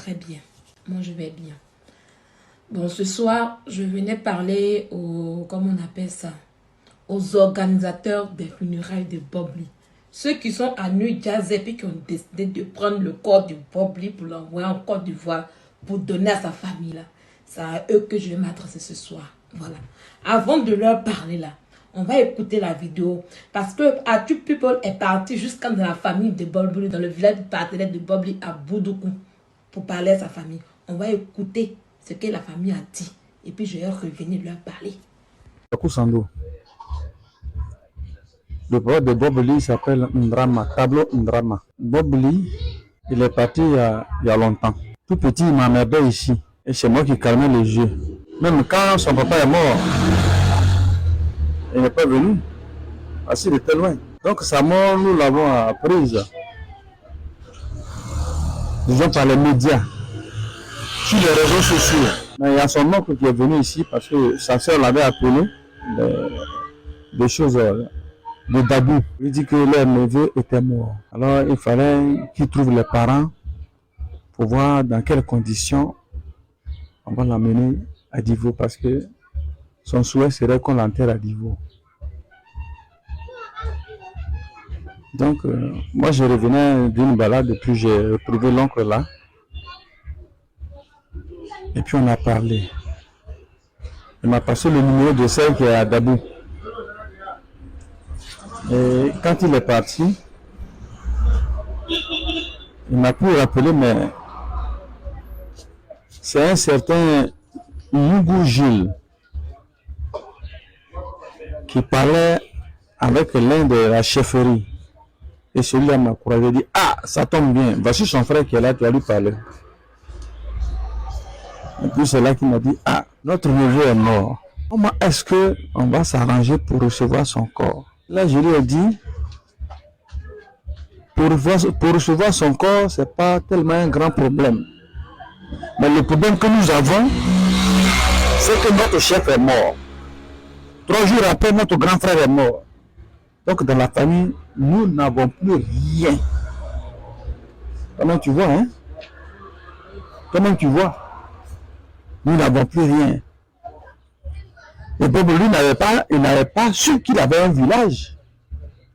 très bien. Moi, je vais bien. Bon, ce soir, je venais parler aux, comment on appelle ça, aux organisateurs des funérailles de Bob Lee. Ceux qui sont à New Jersey et qui ont décidé de prendre le corps de Bob Lee pour l'envoyer en Côte d'Ivoire pour donner à sa famille là. C'est à eux que je vais m'adresser ce soir. Voilà. Avant de leur parler là, on va écouter la vidéo parce que Atu People est parti jusqu'à dans la famille de Bob Lee, dans le village partenaire de Bob Lee à Boudoukou pour parler à sa famille. On va écouter ce que la famille a dit et puis je vais revenir leur parler. Kusando. Le papa de Bob Lee s'appelle Ndrama, Tableau Ndrama. Bob Lee, il est parti il y a longtemps. Tout petit, il m'emmerdait ici. Et c'est moi qui calmais les jeux. Même quand son papa est mort, il n'est pas venu. Parce qu'il était loin. Donc sa mort, nous l'avons apprise. Disons par les médias, sur les réseaux sociaux. Mais il y a son oncle qui est venu ici parce que sa soeur l'avait appelé des choses de Dabou. Il dit que leur neveu était mort. Alors il fallait qu'il trouve les parents pour voir dans quelles conditions on va l'amener à Divo parce que son souhait serait qu'on l'enterre à Divo. Donc moi je revenais d'une balade et puis j'ai retrouvé l'oncle là. Et puis on a parlé. Il m'a passé le numéro de celle qui est à Dabou. Et quand il est parti, il m'a pu rappeler, mais c'est un certain Yougou Gilles qui parlait avec l'un de la chefferie. Et celui-là m'a croisé et dit, ah, ça tombe bien, voici son frère qui est là, tu vas lui parler. Et puis c'est là qu'il m'a dit, ah, notre neveu est mort. Comment est-ce qu'on va s'arranger pour recevoir son corps? Là, je lui ai dit, pour recevoir son corps, ce n'est pas tellement un grand problème. Mais le problème que nous avons, c'est que notre chef est mort. 3 jours après, notre grand frère est mort. Donc dans la famille, nous n'avons plus rien. Comment tu vois, hein? Comment tu vois? Nous n'avons plus rien. Et Bob lui n'avait pas su qu'il avait un village.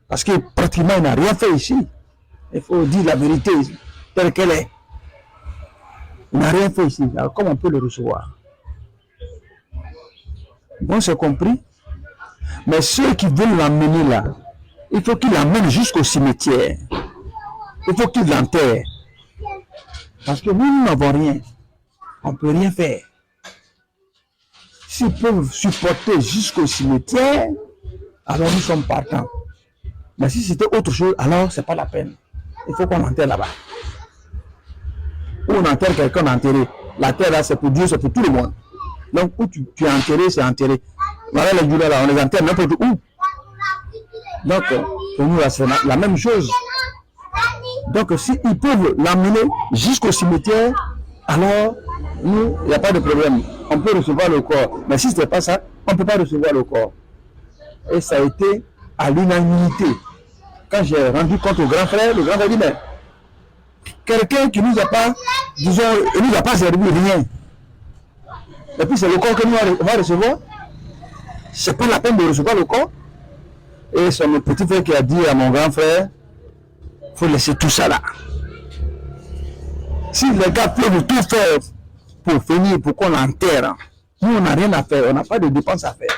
Parce que pratiquement il n'a rien fait ici. Il faut dire la vérité telle qu'elle est. Il n'a rien fait ici. Alors comment on peut le recevoir? Bon, c'est compris. Mais ceux qui veulent l'emmener là, il faut qu'ils l'emmènent jusqu'au cimetière. Il faut qu'ils l'enterrent. Parce que nous n'avons rien. On ne peut rien faire. S'ils peuvent supporter jusqu'au cimetière, alors nous sommes partants. Mais si c'était autre chose, alors ce n'est pas la peine. Il faut qu'on enterre là-bas. Ou on enterre quelqu'un enterré. La terre là, c'est pour Dieu, c'est pour tout le monde. Donc où tu es enterré, c'est enterré. Voilà les Judas là, on les enterre n'importe où. Donc pour nous là, c'est la même chose. Donc s'ils peuvent l'amener jusqu'au cimetière, alors nous, il n'y a pas de problème. On peut recevoir le corps. Mais si ce n'est pas ça, on ne peut pas recevoir le corps. Et ça a été à l'unanimité. Quand j'ai rendu compte au grand frère, le grand frère dit, mais quelqu'un qui nous a pas, disons, il nous a pas servi rien. Et puis c'est le corps que nous on va recevoir. C'est pas la peine de recevoir le corps. Et c'est mon petit frère qui a dit à mon grand frère, il faut laisser tout ça là. Si les gars peuvent tout faire pour finir, pour qu'on l'enterre, nous on n'a rien à faire, on n'a pas de dépenses à faire.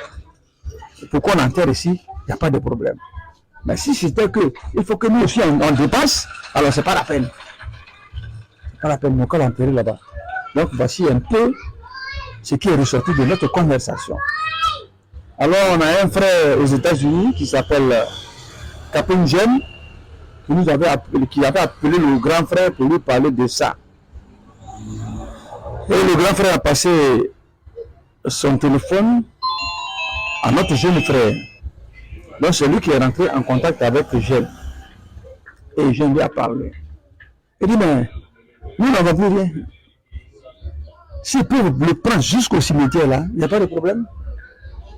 Pour qu'on l'enterre ici, il n'y a pas de problème. Mais si c'était que, il faut que nous aussi on dépasse, alors c'est pas la peine. C'est pas la peine, on peut l'enterrer là-bas. Donc voici un peu ce qui est ressorti de notre conversation. Alors on a un frère aux États-Unis qui s'appelle Capone Jeune, qui avait appelé le grand frère pour lui parler de ça. Et le grand frère a passé son téléphone à notre jeune frère. Donc c'est lui qui est rentré en contact avec Eugène. Et Eugène lui a parlé. Il dit, mais nous n'avons plus rien. S'ils peuvent le prendre jusqu'au cimetière là, il n'y a pas de problème.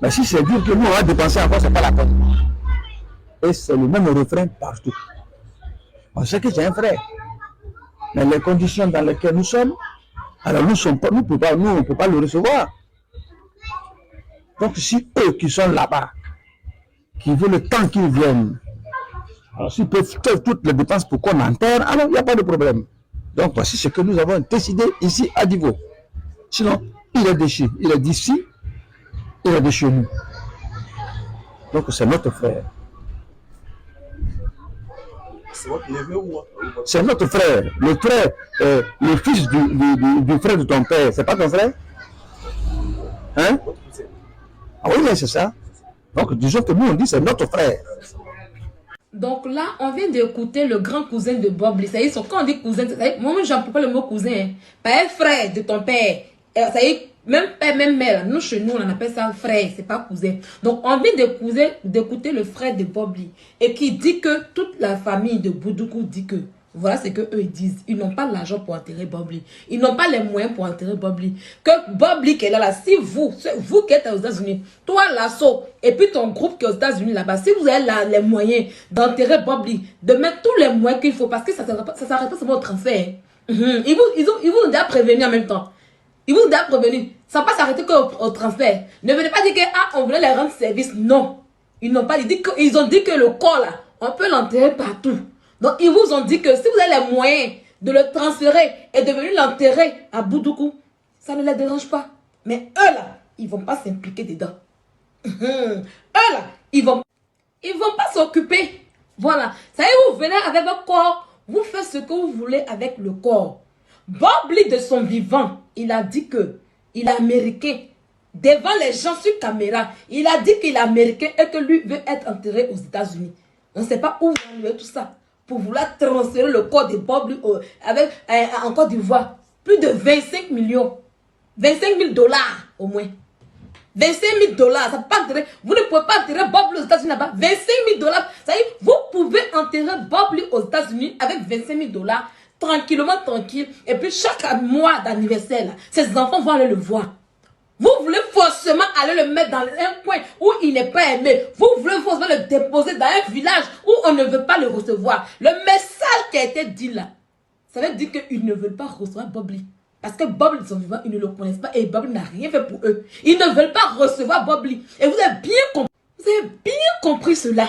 Mais si c'est dire que nous on va dépenser encore, ce n'est pas la peine. Et c'est le même refrain partout. On sait que j'ai un frère. Mais les conditions dans lesquelles nous sommes, alors nous ne pouvons pas le recevoir. Donc si eux qui sont là-bas, qui veulent le temps qu'ils viennent, alors s'ils peuvent faire toutes les dépenses pour qu'on enterre, alors il n'y a pas de problème. Donc voici ce que nous avons décidé ici à Divo. Sinon, il est d'ici, il est de chez nous. Donc c'est notre frère. C'est votre neveu ou C'est notre frère. Le frère, le fils du frère de ton père. C'est pas ton frère? Hein? Ah oui, mais c'est ça. Donc disons que nous on dit c'est notre frère. Donc là, on vient d'écouter le grand cousin de Bob Lee. Ça y est, quand on dit cousin, moi j'en peux pas le mot cousin. Hein. Pas un frère de ton père. Ça y est, même père, même mère. Nous, chez nous, on appelle ça frère, c'est pas cousin. Donc, on vient d'écouter le frère de Bob Lee. Et qui dit que toute la famille de Boudoukou dit que, voilà ce que eux ils disent. Ils n'ont pas l'argent pour enterrer Bob Lee. Ils n'ont pas les moyens pour enterrer Bob Lee. Que Bob Lee qui est là, si vous qui êtes aux États-Unis, toi, l'assaut, et puis ton groupe qui est aux États-Unis là-bas, si vous avez les moyens d'enterrer Bob Lee, de mettre tous les moyens qu'il faut, parce que ça s'arrête pas seulement au transfert. Ils vous ont déjà prévenu en même temps. Ils vous ont déjà prévenu. Ça ne va pas s'arrêter qu'au transfert. Ne venez pas dire que on voulait les rendre service. Non. Ils n'ont pas dit. Ils ont dit que le corps là, on peut l'enterrer partout. Donc ils vous ont dit que si vous avez les moyens de le transférer et de venir l'enterrer à Boudoukou, ça ne les dérange pas. Mais eux là, ils ne vont pas s'impliquer dedans. Eux là, ils vont pas s'occuper. Voilà. Ça y est, vous venez avec votre corps, vous faites ce que vous voulez avec le corps. Bob Lee de son vivant, il a dit que il est américain. Devant les gens sur caméra, il a dit qu'il est américain et que lui veut être enterré aux États-Unis. On ne sait pas où va lui tout ça. Pour vouloir transférer le corps de Bob Lee en Côte d'Ivoire. Plus de 25 millions. 25 000 $ au moins. 25 000 $. Ça pas enterrer. Vous ne pouvez pas enterrer Bob Lee aux États-Unis là-bas. 25 000 $. Ça y est, vous pouvez enterrer Bob Lee aux États-Unis avec 25 000 $. Tranquillement, tranquille. Et puis chaque mois d'anniversaire, ses enfants vont aller le voir. Vous voulez forcément aller le mettre dans un coin où il n'est pas aimé. Vous voulez forcément le déposer dans un village où on ne veut pas le recevoir. Le message qui a été dit là, ça veut dire qu'ils ne veulent pas recevoir Bob Lee. Parce que Bob Lee, son vivant, ils ne le connaissent pas et Bob Lee n'a rien fait pour eux. Ils ne veulent pas recevoir Bob Lee. Et vous avez bien compris. Vous avez bien compris cela.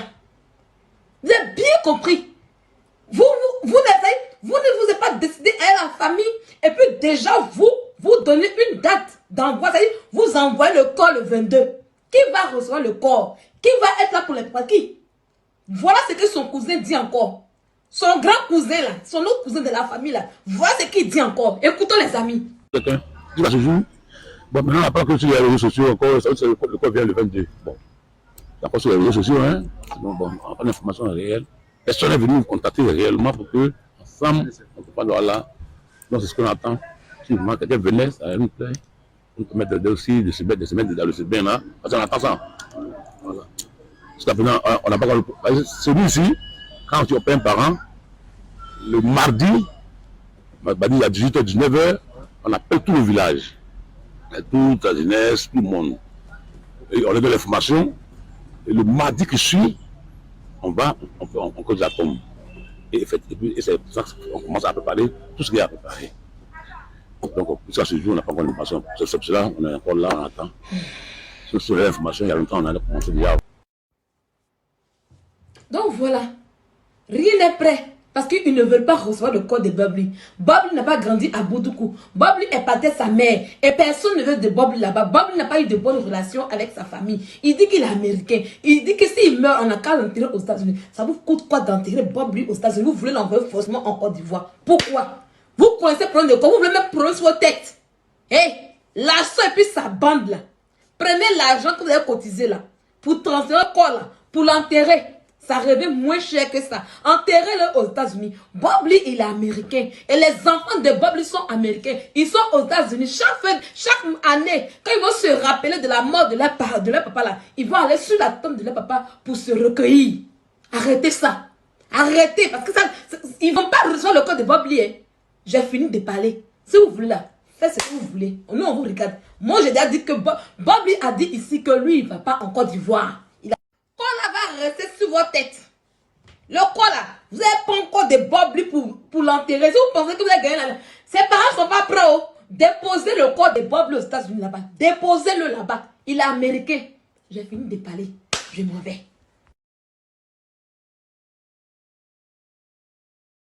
Vous avez bien compris. Vous ne vous êtes pas décidé à la famille. Et puis déjà, vous donnez une date d'envoi. C'est-à-dire, vous envoyez le corps le 22. Qui va recevoir le corps? Qui va être là pour les qui? Voilà ce que son cousin dit encore. Son grand cousin là, son autre cousin de la famille là. Voilà ce qu'il dit encore. Écoutons les amis. Quelqu'un qui va se jouer. Bon, maintenant, après que sur les réseaux sociaux, encore, le corps vient le 22. Bon, encore sur les réseaux sociaux, hein. Bon, on n'a pas d'informations réelles. Personne n'est venu nous contacter réellement pour que, ensemble, on ne peut pas là. Donc, c'est ce qu'on attend. Si vraiment quelqu'un venait, ça va nous plaire. On peut mettre aussi de se mettre dans le bain là. Parce qu'on attend ça. Voilà. Jusqu'à présent, on n'a pas encore. Celui-ci, quand tu opères un parent, le mardi, il y a 18h, 19h, on appelle tout le village. Toute la jeunesse, tout le monde. Et on leur donne l'information. Et le mardi qui suit, on cause la tombe. Et c'est pour ça qu'on commence à préparer tout ce qu'il y a à préparer. Donc, jusqu'à ce jour, on n'a pas encore l'information. C'est pour cela on est encore là, on attend. Sur l'information, il y a longtemps, on a commencé déjà. Donc voilà, rien n'est prêt. Parce qu'ils ne veulent pas recevoir le corps de Bob Lee. Bob Lee n'a pas grandi à Boudoukou. Bob Lee est parti sa mère. Et personne ne veut de Bob Lee là-bas. Bob Lee n'a pas eu de bonnes relations avec sa famille. Il dit qu'il est américain. Il dit que s'il meurt, on n'a qu'à l'enterrer aux États-Unis. Ça vous coûte quoi d'enterrer Bob Lee aux États-Unis? Vous voulez l'envoyer forcément en Côte d'Ivoire. Pourquoi? Vous connaissez prendre de corps. Vous voulez même prendre sur votre tête. L'argent et puis sa bande là. Prenez l'argent que vous avez cotisé là. Pour transférer le corps là. Pour l'enterrer. Ça revient moins cher que ça. Enterrez-le aux États-Unis. Bob Lee, il est américain. Et les enfants de Bob Lee sont américains. Ils sont aux États-Unis. Chaque année, quand ils vont se rappeler de la mort de leur papa là, ils vont aller sur la tombe de leur papa pour se recueillir. Arrêtez ça. Arrêtez. Parce que ça, ils ne vont pas recevoir le corps de Bob Lee. Hein. J'ai fini de parler. Si vous voulez là, faites ce que vous voulez. Nous, on vous regarde. Moi, j'ai déjà dit que Bob Lee a dit ici que lui, il ne va pas en Côte d'Ivoire. Va rester sur votre tête. Le corps là, vous n'avez pas encore de Bob pour l'enterrer. Si vous pensez que vous avez gagné là, ses parents ne sont pas prêts. Oh. Déposez le corps de Bob aux États-Unis là-bas. Déposez-le là-bas. Il est américain. J'ai fini de parler. Je m'en vais.